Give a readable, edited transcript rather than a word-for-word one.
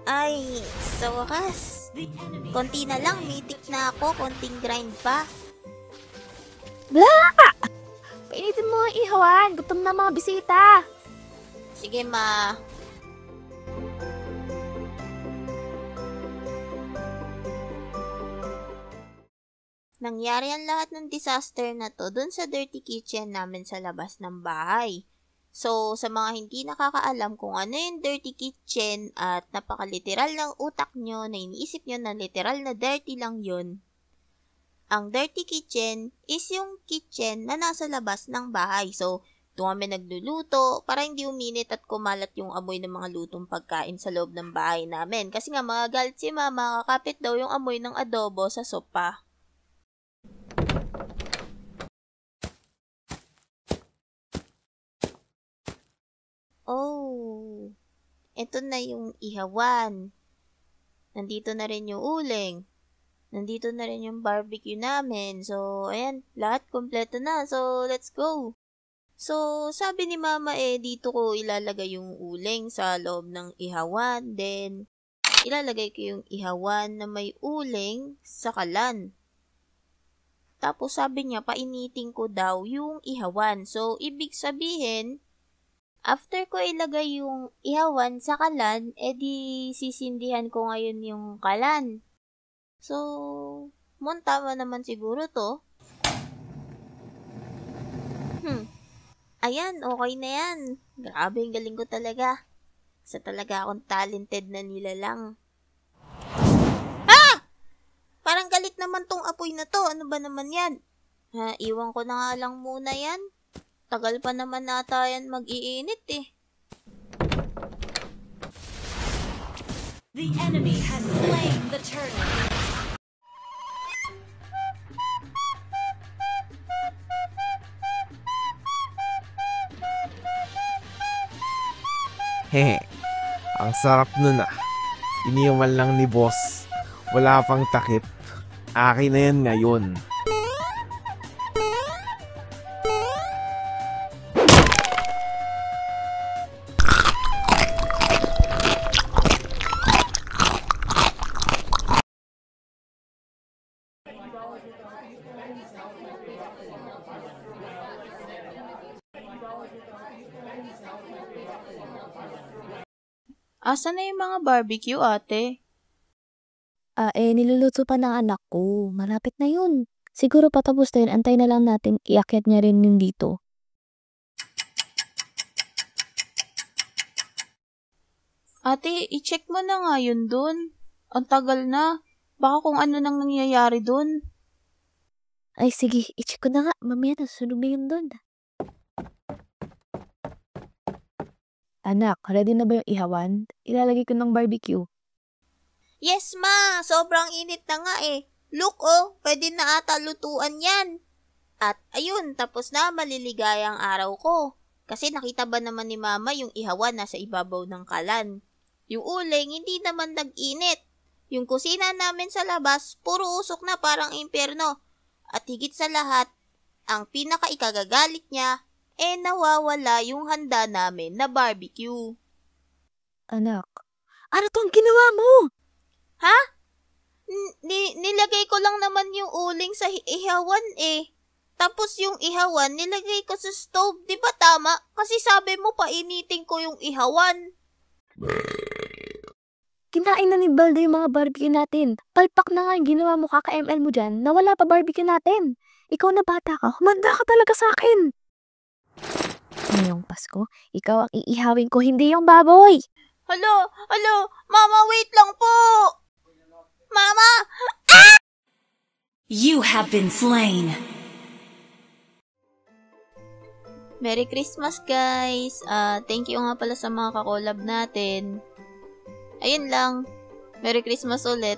Ay, sa wakas. Konti na lang, mitik na ako. Konting grind pa. Blah! Painitin mo ang ihawan. Gutom na mga bisita. Sige, ma. Nangyari ang lahat ng disaster na to dun sa dirty kitchen namin sa labas ng bahay. So, sa mga hindi nakakaalam kung ano yung dirty kitchen at napakaliteral ng utak nyo na iniisip nyo na literal na dirty lang yun, ang dirty kitchen is yung kitchen na nasa labas ng bahay. So, doon kami nagluluto para hindi uminit at kumalat yung amoy ng mga lutong pagkain sa loob ng bahay namin. Kasi nga mga galit si mama, kakapit daw yung amoy ng adobo sa sopa. Oh, eto na yung ihawan. Nandito na rin yung uling. Nandito na rin yung barbecue namin. So, ayan, lahat kompleto na. So, let's go. So, sabi ni mama dito ko ilalagay yung uling sa loob ng ihawan. Then, ilalagay ko yung ihawan na may uling sa kalan. Tapos, sabi niya, painitin ko daw yung ihawan. So, ibig sabihin, after ko ilagay yung ihawan sa kalan, edi sisindihan ko ngayon yung kalan. So, tama naman siguro to. Ayan, okay na yan. Grabe, ang galing ko talaga. Isa talaga akong talented na nilalang. Ah! Parang galit naman tong apoy na to. Ano ba naman yan? Iwan ko na nga lang muna yan. Tagal pa naman nata yan mag-iinit eh. The enemy has slain the turtle. Hehe, ang sarap nun ah. Iniwan lang ni boss. Wala pang takip. Akin na yan ngayon. Asan na yung mga barbecue, ate? Niluluto pa ng anak ko. Malapit na yun. Siguro patapos na yun. Antay na lang natin. Iakyat niya rin yun dito. Ate, i-check mo na nga yun dun. Ang tagal na. Baka kung ano nang nangyayari dun. Ay, sige. I-check ko na nga. Mamaya na sunog na yun dun. Anak, ready na ba yung ihawan? Ilalagay ko ng barbecue. Yes, ma! Sobrang init na nga eh. Look, oh, pwede na ata lutuan yan. At ayun, tapos na maliligayang araw ko. Kasi nakita ba naman ni mama yung ihawan nasa ibabaw ng kalan. Yung uling, hindi naman nag-init. Yung kusina namin sa labas, puro usok na parang impyerno. At higit sa lahat, ang pinaka-ikagagalit niya, nawawala yung handa namin na barbecue. Anak, ano tong ginawa mo? Ha? Nilagay ko lang naman yung uling sa ihawan eh. Tapos yung ihawan, nilagay ko sa stove. Di ba tama? Kasi sabi mo painitin ko yung ihawan. Kinain na ni Baldo yung mga barbecue natin. Palpak na nga yung ginawa mo kaka-ML mo dyan na wala pa barbecue natin. Ikaw na bata ka, humanda ka talaga sa akin. Ngayong Pasko, ikaw ang iihawin ko, hindi yung baboy. Hello, mama, wait lang po. Mama! Ah! You have been slain. Merry Christmas, guys. Thank you nga pala sa mga kakolab natin. Ayun lang. Merry Christmas ulit.